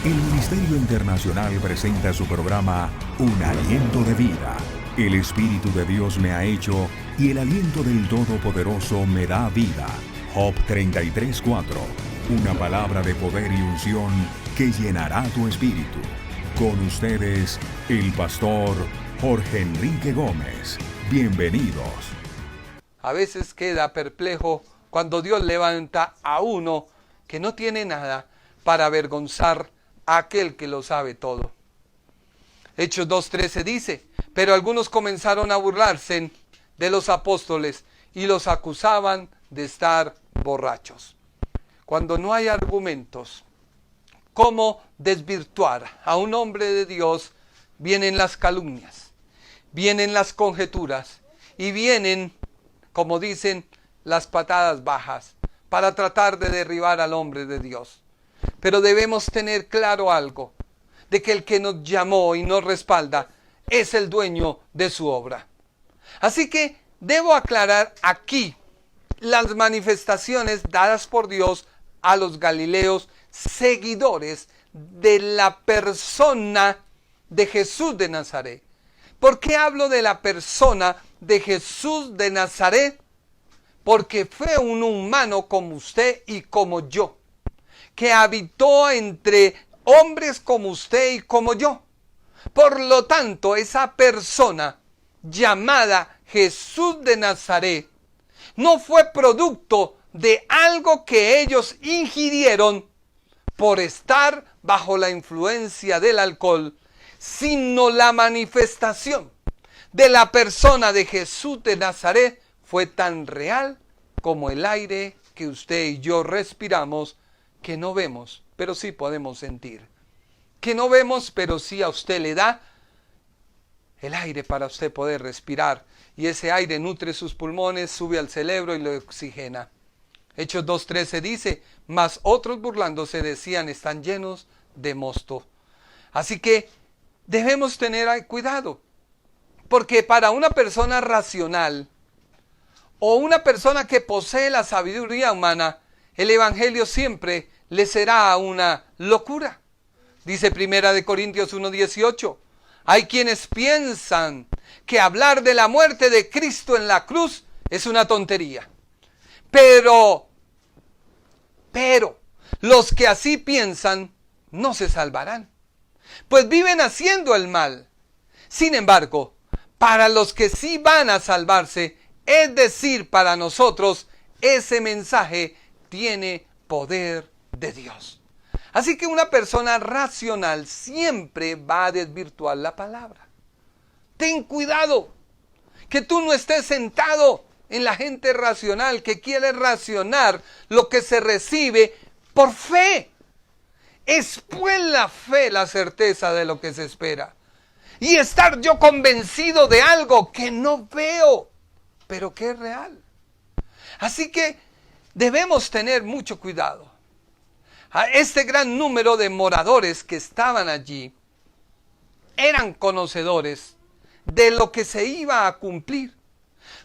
El Ministerio Internacional presenta su programa Un Aliento de Vida. El Espíritu de Dios me ha hecho y el aliento del Todopoderoso me da vida. Job 33:4. Una palabra de poder y unción que llenará tu espíritu. Con ustedes, el pastor Jorge Enrique Gómez. Bienvenidos. A veces queda perplejo cuando Dios levanta a uno que no tiene nada para avergonzar a aquel que lo sabe todo. Hechos 2:13 dice: pero algunos comenzaron a burlarse de los apóstoles y los acusaban de estar borrachos. Cuando no hay argumentos, ¿cómo desvirtuar a un hombre de Dios? Vienen las calumnias, vienen las conjeturas y vienen, como dicen, las patadas bajas para tratar de derribar al hombre de Dios. Pero debemos tener claro algo, de que el que nos llamó y nos respalda es el dueño de su obra. Así que debo aclarar aquí las manifestaciones dadas por Dios a los galileos, seguidores de la persona de Jesús de Nazaret. ¿Por qué hablo de la persona de Jesús de Nazaret? Porque fue un humano como usted y como yo, que habitó entre hombres como usted y como yo. Por lo tanto, esa persona llamada Jesús de Nazaret no fue producto de algo que ellos ingirieron por estar bajo la influencia del alcohol, sino la manifestación de la persona de Jesús de Nazaret fue tan real como el aire que usted y yo respiramos, que no vemos, pero sí podemos sentir. Que no vemos, pero sí a usted le da el aire para usted poder respirar. Y ese aire nutre sus pulmones, sube al cerebro y lo oxigena. Hechos 2:13 dice: mas otros burlándose decían, están llenos de mosto. Así que debemos tener cuidado, porque para una persona racional o una persona que posee la sabiduría humana, el evangelio siempre le será una locura. Dice 1 Corintios 1:18, hay quienes piensan que hablar de la muerte de Cristo en la cruz es una tontería. Pero los que así piensan no se salvarán, pues viven haciendo el mal. Sin embargo, para los que sí van a salvarse, es decir, para nosotros, ese mensaje tiene poder de Dios. Así que una persona racional siempre va a desvirtuar la palabra. Ten cuidado, que tú no estés sentado en la gente racional que quiere racionar lo que se recibe por fe. Es pues la fe la certeza de lo que se espera. Y estar yo convencido de algo que no veo, pero que es real. Así que debemos tener mucho cuidado. A este gran número de moradores que estaban allí eran conocedores de lo que se iba a cumplir.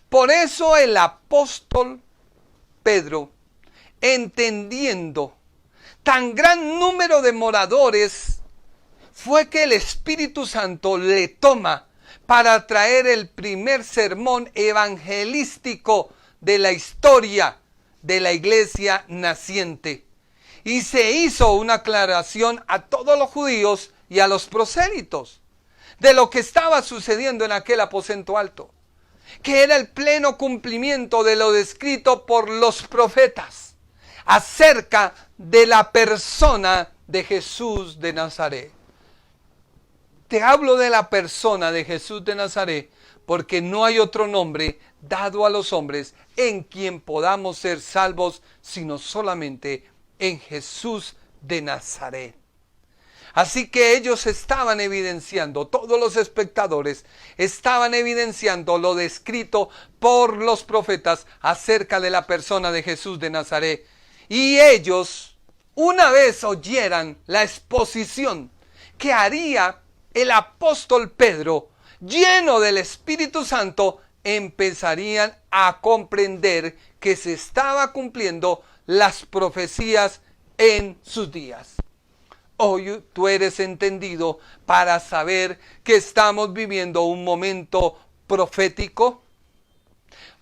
Por eso el apóstol Pedro, entendiendo tan gran número de moradores, fue que el Espíritu Santo le toma para traer el primer sermón evangelístico de la historia de la iglesia naciente. Y se hizo una aclaración a todos los judíos y a los prosélitos de lo que estaba sucediendo en aquel aposento alto, que era el pleno cumplimiento de lo descrito por los profetas acerca de la persona de Jesús de Nazaret. Te hablo de la persona de Jesús de Nazaret porque no hay otro nombre dado a los hombres en quien podamos ser salvos, sino solamente en Jesús de Nazaret. Así que ellos estaban evidenciando, todos los espectadores estaban evidenciando lo descrito por los profetas acerca de la persona de Jesús de Nazaret. Y ellos, una vez oyeran la exposición que haría el apóstol Pedro, lleno del Espíritu Santo, empezarían a comprender que se estaba cumpliendo las profecías en sus días. hoy tú eres entendido para saber que estamos viviendo un momento profético.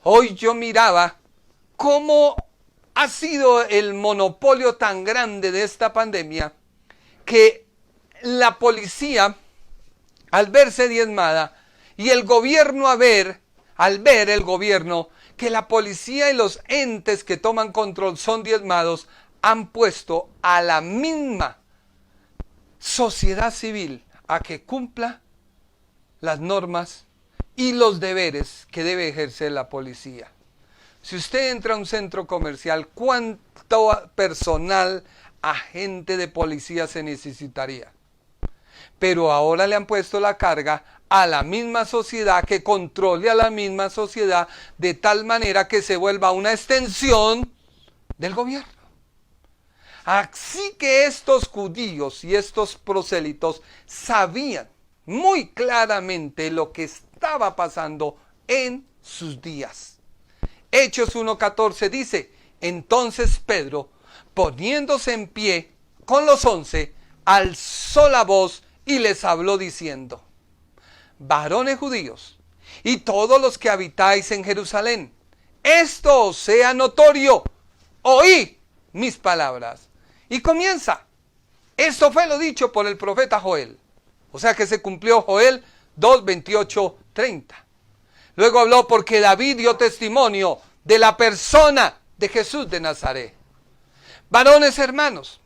Hoy yo miraba cómo ha sido el monopolio tan grande de esta pandemia que la policía, al verse diezmada, y el gobierno al ver el gobierno que la policía y los entes que toman control son diezmados, han puesto a la misma sociedad civil a que cumpla las normas y los deberes que debe ejercer la policía. Si usted entra a un centro comercial, ¿cuánto personal, agente de policía se necesitaría? Pero ahora le han puesto la carga a la misma sociedad, que controle a la misma sociedad de tal manera que se vuelva una extensión del gobierno. Así que estos judíos y estos prosélitos sabían muy claramente lo que estaba pasando en sus días. Hechos 1:14 dice: entonces Pedro, poniéndose en pie con los 11, alzó la voz y les habló diciendo: varones judíos y todos los que habitáis en Jerusalén, esto os sea notorio, oíd mis palabras. Y comienza: esto fue lo dicho por el profeta Joel. O sea que se cumplió Joel 2:28-30. Luego habló: porque David dio testimonio de la persona de Jesús de Nazaret. Varones hermanos,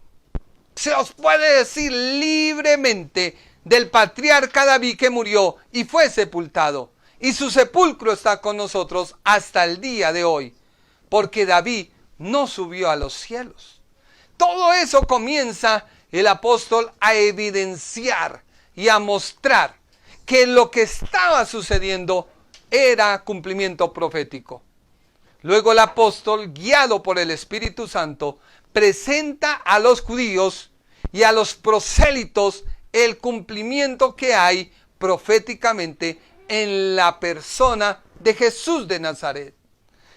se os puede decir libremente del patriarca David, que murió y fue sepultado, y su sepulcro está con nosotros hasta el día de hoy, porque David no subió a los cielos. Todo eso comienza el apóstol a evidenciar y a mostrar que lo que estaba sucediendo era cumplimiento profético. Luego el apóstol, guiado por el Espíritu Santo, presenta a los judíos y a los prosélitos el cumplimiento que hay proféticamente en la persona de Jesús de Nazaret.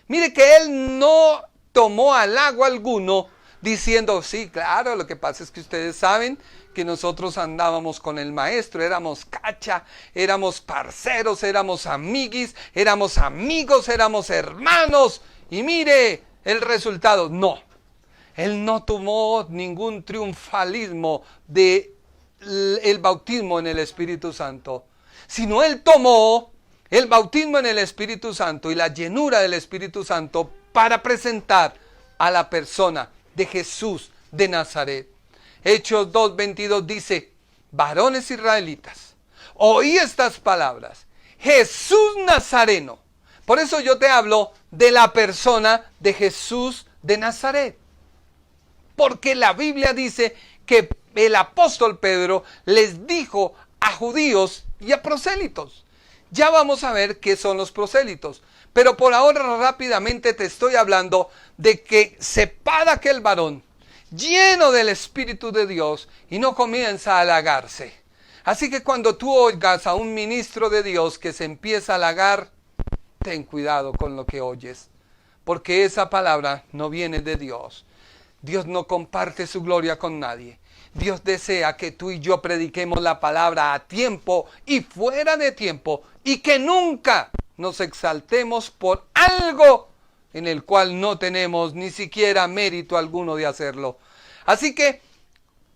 Mire que él no tomó halago alguno diciendo: sí, claro, lo que pasa es que ustedes saben que nosotros andábamos con el maestro, éramos cacha, éramos parceros, éramos amiguis, éramos amigos, éramos hermanos, y mire el resultado. No, él no tomó ningún triunfalismo de el bautismo en el Espíritu Santo, sino él tomó el bautismo en el Espíritu Santo y la llenura del Espíritu Santo para presentar a la persona de Jesús de Nazaret. Hechos 2:22 dice: varones israelitas, oí estas palabras, Jesús Nazareno. Por eso yo te hablo de la persona de Jesús de Nazaret, porque la Biblia dice que el apóstol Pedro les dijo a judíos y a prosélitos. Ya vamos a ver qué son los prosélitos, pero por ahora rápidamente te estoy hablando de que se para aquel varón lleno del Espíritu de Dios y no comienza a halagarse. Así que cuando tú oigas a un ministro de Dios que se empieza a halagar, ten cuidado con lo que oyes, porque esa palabra no viene de Dios. Dios no comparte su gloria con nadie. Dios desea que tú y yo prediquemos la palabra a tiempo y fuera de tiempo, y que nunca nos exaltemos por algo en el cual no tenemos ni siquiera mérito alguno de hacerlo. Así que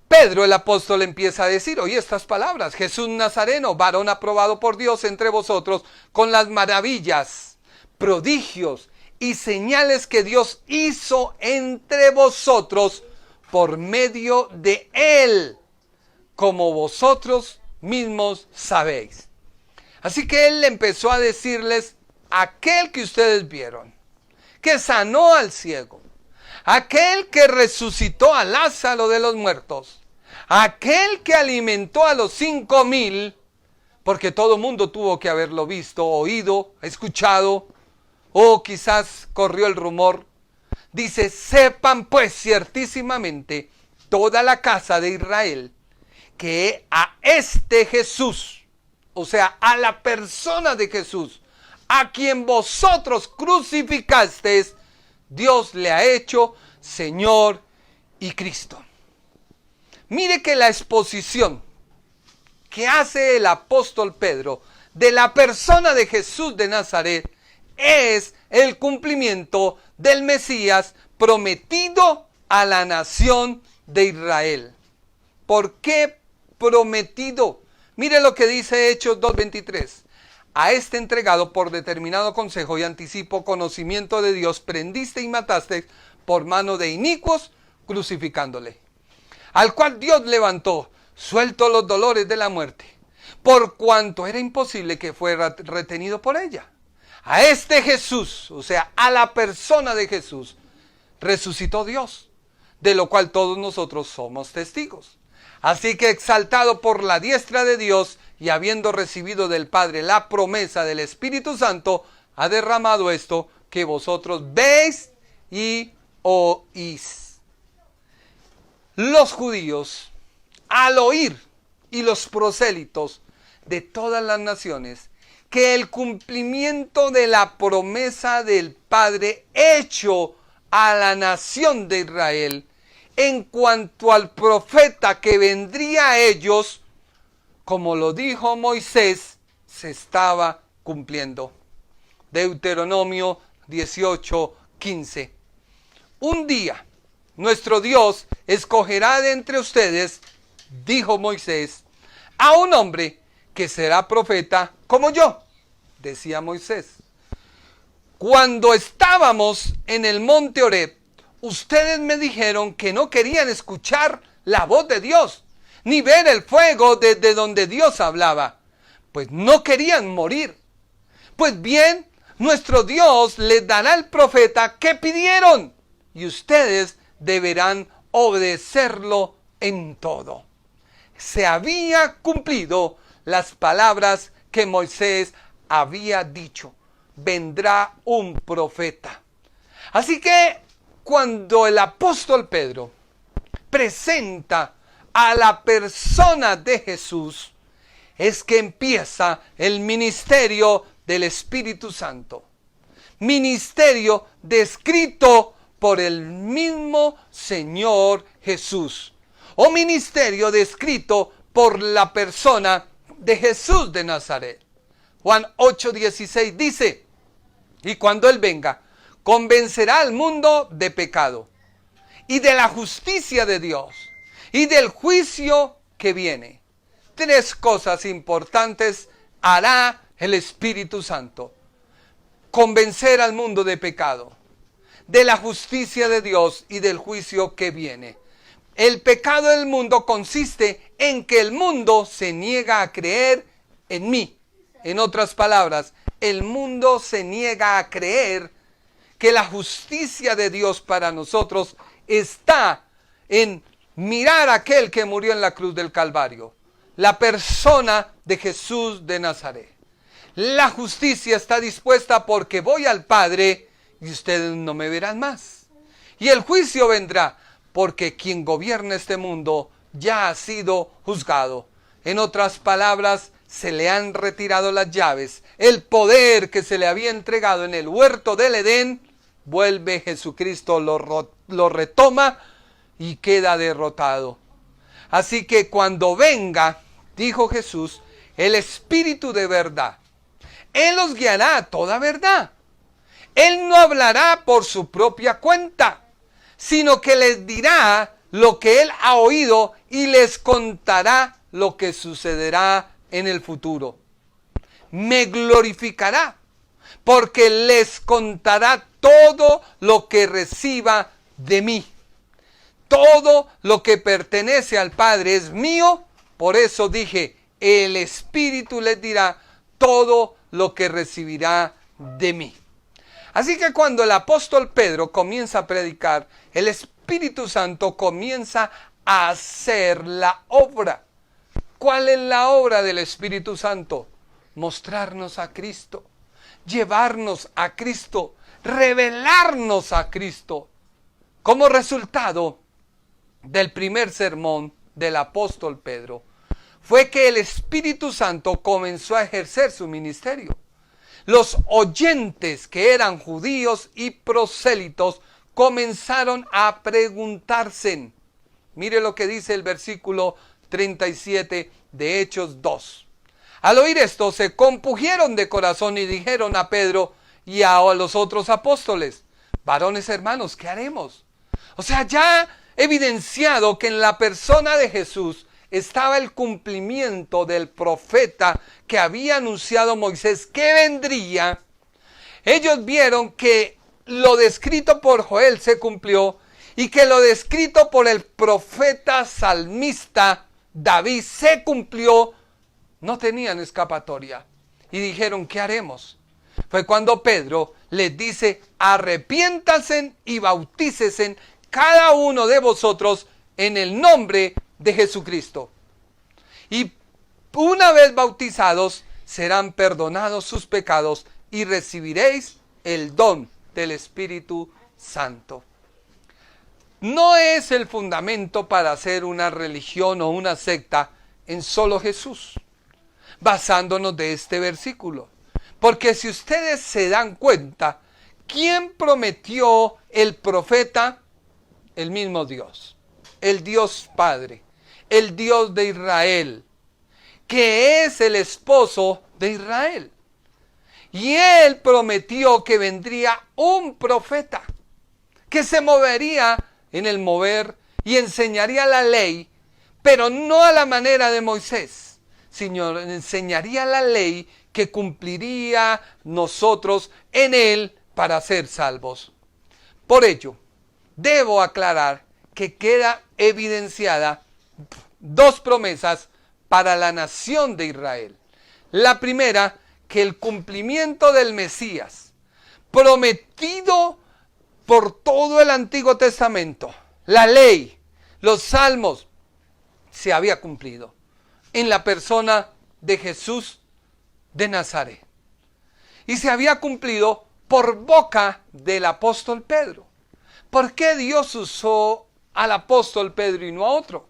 Pedro, el apóstol, empieza a decir: oye estas palabras, Jesús Nazareno, varón aprobado por Dios entre vosotros, con las maravillas, prodigios y señales que Dios hizo entre vosotros por medio de él, como vosotros mismos sabéis. Así que él empezó a decirles: aquel que ustedes vieron, que sanó al ciego, aquel que resucitó a Lázaro de los muertos, aquel que alimentó a los 5,000, porque todo el mundo tuvo que haberlo visto, oído, escuchado, o quizás corrió el rumor. Dice: sepan pues ciertísimamente toda la casa de Israel que a este Jesús, o sea, a la persona de Jesús, a quien vosotros crucificasteis, Dios le ha hecho Señor y Cristo. Mire que la exposición que hace el apóstol Pedro de la persona de Jesús de Nazaret es el cumplimiento del Mesías prometido a la nación de Israel. ¿Por qué prometido? Mire lo que dice Hechos 2:23. A este entregado por determinado consejo y anticipo conocimiento de Dios, prendiste y mataste por mano de inicuos, crucificándole. Al cual Dios levantó, suelto los dolores de la muerte, por cuanto era imposible que fuera retenido por ella. A este Jesús, o sea, a la persona de Jesús, resucitó Dios, de lo cual todos nosotros somos testigos. Así que exaltado por la diestra de Dios y habiendo recibido del Padre la promesa del Espíritu Santo, ha derramado esto que vosotros veis y oís. Los judíos, al oír, y los prosélitos de todas las naciones, que el cumplimiento de la promesa del Padre hecho a la nación de Israel, en cuanto al profeta que vendría a ellos, como lo dijo Moisés, se estaba cumpliendo. Deuteronomio 18:15. Un día, nuestro Dios escogerá de entre ustedes, dijo Moisés, a un hombre que será profeta como yo, decía Moisés. Cuando estábamos en el monte Horeb, ustedes me dijeron que no querían escuchar la voz de Dios, ni ver el fuego desde donde Dios hablaba, pues no querían morir. Pues bien, nuestro Dios les dará el profeta que pidieron, y ustedes deberán obedecerlo en todo. Se había cumplido las palabras que Moisés había dicho. Vendrá un profeta. Así que cuando el apóstol Pedro presenta a la persona de Jesús, es que empieza el ministerio del Espíritu Santo. Ministerio descrito por el mismo Señor Jesús. O ministerio descrito por la persona de Jesús de Nazaret. Juan 8:16 dice, y cuando Él venga, convencerá al mundo de pecado, y de la justicia de Dios, y del juicio que viene. 3 cosas importantes hará el Espíritu Santo. Convencer al mundo de pecado, de la justicia de Dios y del juicio que viene. El pecado del mundo consiste en que el mundo se niega a creer en mí. En otras palabras, el mundo se niega a creer que la justicia de Dios para nosotros está en mirar a aquel que murió en la cruz del Calvario, la persona de Jesús de Nazaret. La justicia está dispuesta porque voy al Padre y ustedes no me verán más. Y el juicio vendrá porque quien gobierna este mundo ya ha sido juzgado. En otras palabras, se le han retirado las llaves. El poder que se le había entregado en el huerto del Edén, vuelve Jesucristo, lo retoma y queda derrotado. Así que cuando venga, dijo Jesús, el Espíritu de verdad, Él los guiará a toda verdad. Él no hablará por su propia cuenta, sino que les dirá lo que Él ha oído y les contará lo que sucederá en el futuro. Me glorificará, porque les contará todo lo que reciba de mí. Todo lo que pertenece al Padre es mío, por eso dije, el Espíritu les dirá todo lo que recibirá de mí. Así que cuando el apóstol Pedro comienza a predicar, el Espíritu Santo comienza a hacer la obra. ¿Cuál es la obra del Espíritu Santo? Mostrarnos a Cristo, llevarnos a Cristo, revelarnos a Cristo. Como resultado del primer sermón del apóstol Pedro, fue que el Espíritu Santo comenzó a ejercer su ministerio. Los oyentes, que eran judíos y prosélitos, comenzaron a preguntarse, Mire lo que dice el versículo 37 de Hechos 2. Al oír esto, se compungieron de corazón y dijeron a Pedro y a los otros apóstoles: varones hermanos, ¿qué haremos? O sea, ya evidenciado que en la persona de Jesús estaba el cumplimiento del profeta que había anunciado Moisés que vendría. Ellos vieron que lo descrito por Joel se cumplió y que lo descrito por el profeta salmista David se cumplió. No tenían escapatoria y dijeron: ¿qué haremos? Fue cuando Pedro les dice: arrepiéntanse y bautícesen cada uno de vosotros en el nombre de Jesucristo. Y una vez bautizados serán perdonados sus pecados y recibiréis el don del Espíritu Santo. No es el fundamento para hacer una religión o una secta en solo Jesús, basándonos de este versículo. Porque si ustedes se dan cuenta, ¿quién prometió el profeta? El mismo Dios, el Dios Padre, el Dios de Israel, que es el esposo de Israel. Y él prometió que vendría un profeta, que se movería en el mover y enseñaría la ley, pero no a la manera de Moisés, sino enseñaría la ley que cumpliría nosotros en él para ser salvos. Por ello, debo aclarar que queda evidenciada dos promesas para la nación de Israel. La primera, que el cumplimiento del Mesías, prometido por todo el Antiguo Testamento, la ley, los salmos, se había cumplido en la persona de Jesús de Nazaret. Y se había cumplido por boca del apóstol Pedro. ¿Por qué Dios usó al apóstol Pedro y no a otro?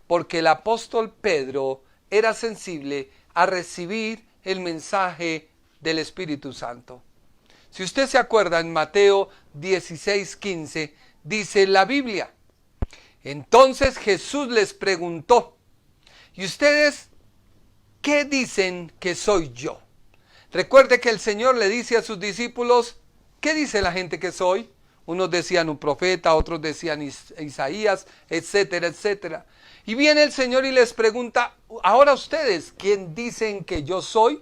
Porque el apóstol Pedro era sensible a recibir el mensaje del Espíritu Santo. Si usted se acuerda, en Mateo 16:15 dice la Biblia: entonces Jesús les preguntó: ¿y ustedes qué dicen que soy yo? Recuerde que el Señor le dice a sus discípulos: ¿qué dice la gente que soy? Unos decían un profeta, otros decían Isaías, etcétera, etcétera. Y viene el Señor y les pregunta: ahora ustedes, ¿quién dicen que yo soy?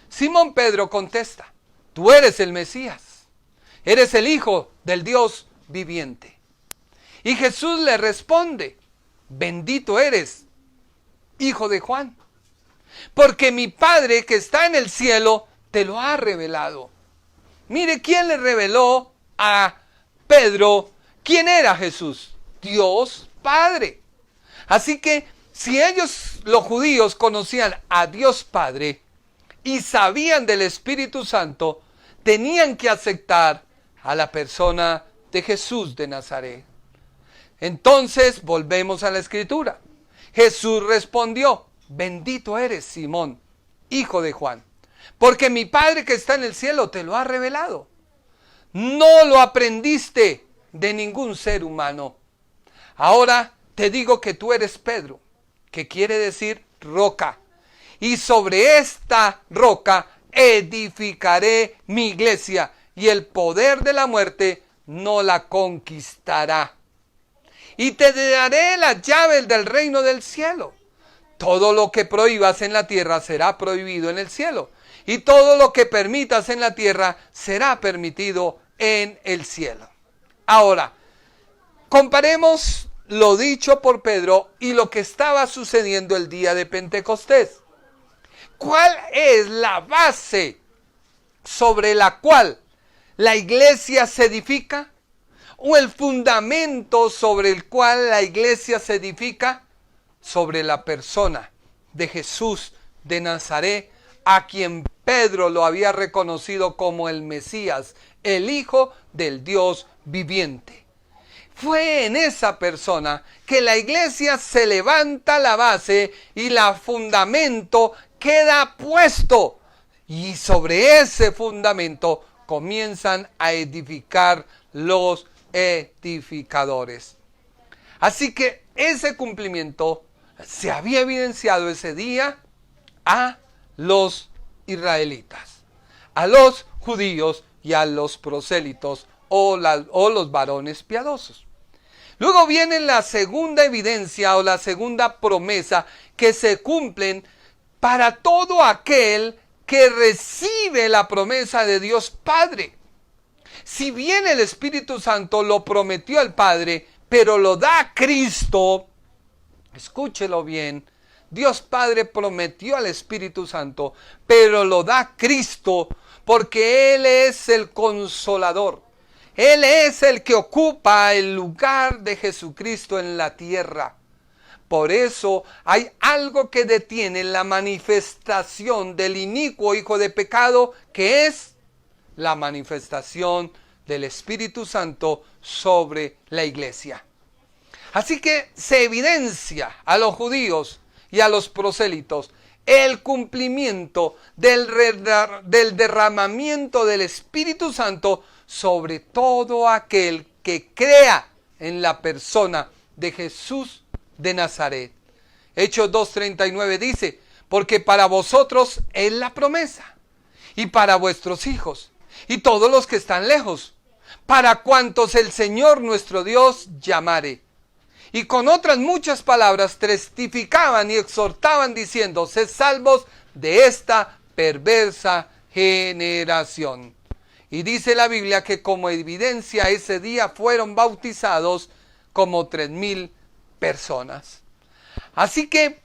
Simón Pedro contesta: tú eres el Mesías, eres el Hijo del Dios viviente. Y Jesús le responde: bendito eres, hijo de Juan, porque mi Padre que está en el cielo te lo ha revelado. Mire, ¿quién le reveló a Pedro quién era Jesús? Dios Padre. Así que si ellos, los judíos, conocían a Dios Padre y sabían del Espíritu Santo, tenían que aceptar a la persona de Jesús de Nazaret. Entonces volvemos a la Escritura. Jesús respondió: bendito eres, Simón, hijo de Juan, porque mi Padre que está en el cielo te lo ha revelado. No lo aprendiste de ningún ser humano. Ahora te digo que tú eres Pedro, que quiere decir roca, y sobre esta roca edificaré mi iglesia, y el poder de la muerte no la conquistará. Y te daré las llaves del reino del cielo. Todo lo que prohíbas en la tierra será prohibido en el cielo, y todo lo que permitas en la tierra será permitido en el cielo. Ahora, comparemos lo dicho por Pedro y lo que estaba sucediendo el día de Pentecostés. ¿Cuál es la base sobre la cual la iglesia se edifica? ¿O el fundamento sobre el cual la iglesia se edifica? Sobre la persona de Jesús de Nazaret, a quien Pedro lo había reconocido como el Mesías, el Hijo del Dios viviente. Fue en esa persona que la iglesia se levanta la base y el fundamento queda puesto. Y sobre ese fundamento comienzan a edificar los edificadores. Así que ese cumplimiento se había evidenciado ese día a los israelitas, a los judíos y a los prosélitos o los varones piadosos. Luego viene la segunda evidencia o la segunda promesa que se cumplen para todo aquel que recibe la promesa de Dios Padre. Si bien el Espíritu Santo lo prometió al Padre, pero lo da Cristo, escúchelo bien, Dios Padre prometió al Espíritu Santo, pero lo da Cristo porque Él es el consolador. Él es el que ocupa el lugar de Jesucristo en la tierra. Por eso hay algo que detiene la manifestación del inicuo hijo de pecado, que es la manifestación del Espíritu Santo sobre la iglesia. Así que se evidencia a los judíos y a los prosélitos el cumplimiento del derramamiento del Espíritu Santo sobre todo aquel que crea en la persona de Jesús de Nazaret. Hechos 2:39 dice, porque para vosotros es la promesa, y para vuestros hijos, y todos los que están lejos, para cuantos el Señor nuestro Dios llamare. Y con otras muchas palabras testificaban y exhortaban diciendo, sed salvos de esta perversa generación. Y dice la Biblia que como evidencia ese día fueron bautizados como 3,000 personas. Así que,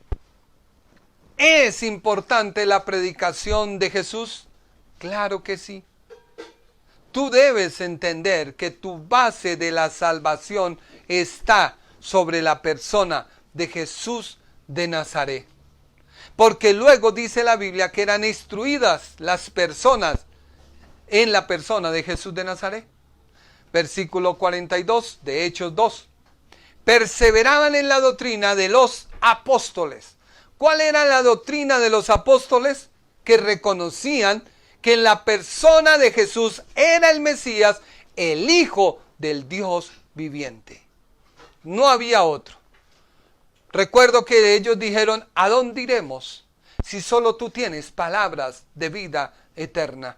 ¿es importante la predicación de Jesús? Claro que sí. Tú debes entender que tu base de la salvación está sobre la persona de Jesús de Nazaret. Porque luego dice la Biblia que eran instruidas las personas en la persona de Jesús de Nazaret. Versículo 42 de Hechos 2. Perseveraban en la doctrina de los apóstoles. ¿Cuál era la doctrina de los apóstoles? Que reconocían que en la persona de Jesús era el Mesías, el Hijo del Dios viviente. No había otro. Recuerdo que ellos dijeron, ¿a dónde iremos si solo tú tienes palabras de vida eterna?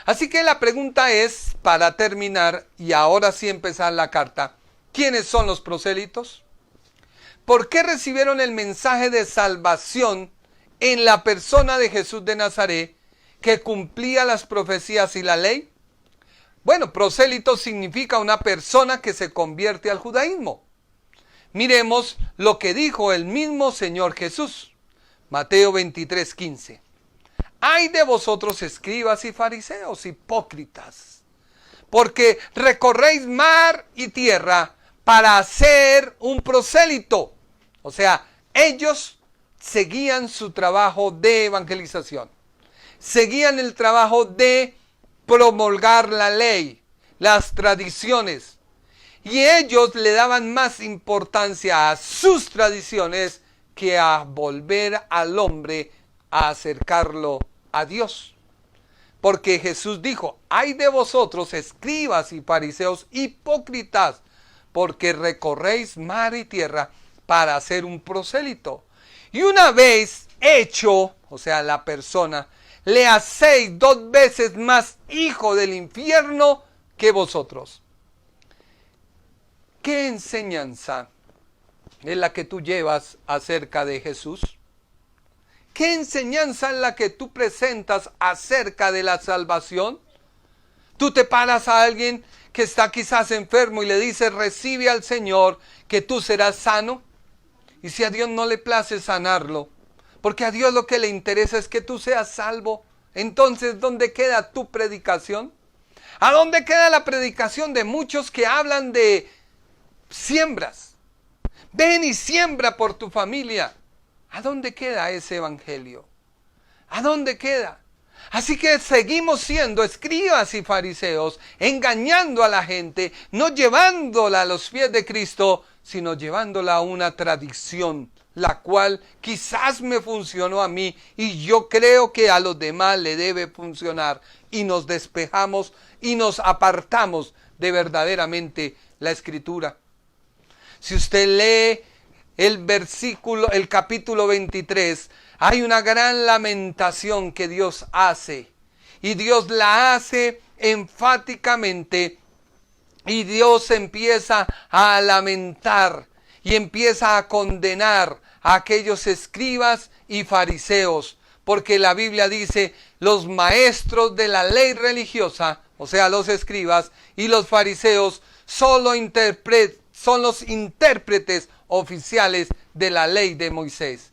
Así que la pregunta es, para terminar, y ahora sí empezar la carta, ¿quiénes son los prosélitos? ¿Por qué recibieron el mensaje de salvación en la persona de Jesús de Nazaret, que cumplía las profecías y la ley? Bueno, prosélito significa una persona que se convierte al judaísmo. Miremos lo que dijo el mismo Señor Jesús. Mateo 23:15. Ay de vosotros, escribas y fariseos, hipócritas, porque recorréis mar y tierra para hacer un prosélito. O sea, ellos seguían su trabajo de evangelización. Seguían el trabajo de promulgar la ley, las tradiciones. Y ellos le daban más importancia a sus tradiciones que a volver al hombre a acercarlo a Dios. Porque Jesús dijo, ay de vosotros, escribas y fariseos hipócritas, porque recorréis mar y tierra para hacer un prosélito. Y una vez hecho, o sea, la persona, le hacéis 2 veces más hijo del infierno que vosotros. ¿Qué enseñanza es la que tú llevas acerca de Jesús? ¿Qué enseñanza es la que tú presentas acerca de la salvación? Tú te paras a alguien que está quizás enfermo y le dices, recibe al Señor, que tú serás sano. Y si a Dios no le place sanarlo, porque a Dios lo que le interesa es que tú seas salvo, entonces, ¿dónde queda tu predicación? ¿A dónde queda la predicación de muchos que hablan de siembras? Ven y siembra por tu familia. ¿A dónde queda ese evangelio? ¿A dónde queda? Así que seguimos siendo escribas y fariseos, engañando a la gente, no llevándola a los pies de Cristo, sino llevándola a una tradición, la cual quizás me funcionó a mí y yo creo que a los demás le debe funcionar. Y nos despejamos y nos apartamos de verdaderamente la Escritura. Si usted lee el capítulo 23, hay una gran lamentación que Dios hace. Y Dios la hace enfáticamente. Y Dios empieza a lamentar y empieza a condenar a aquellos escribas y fariseos. Porque la Biblia dice, los maestros de la ley religiosa, o sea, los escribas y los fariseos, son los intérpretes oficiales de la ley de Moisés.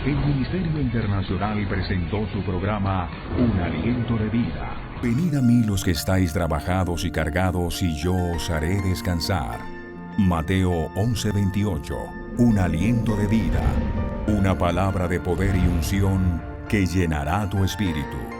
El Ministerio Internacional presentó su programa Un Aliento de Vida. Venid a mí los que estáis trabajados y cargados, y yo os haré descansar. Mateo 11:28. Un aliento de vida. Una palabra de poder y unción que llenará tu espíritu.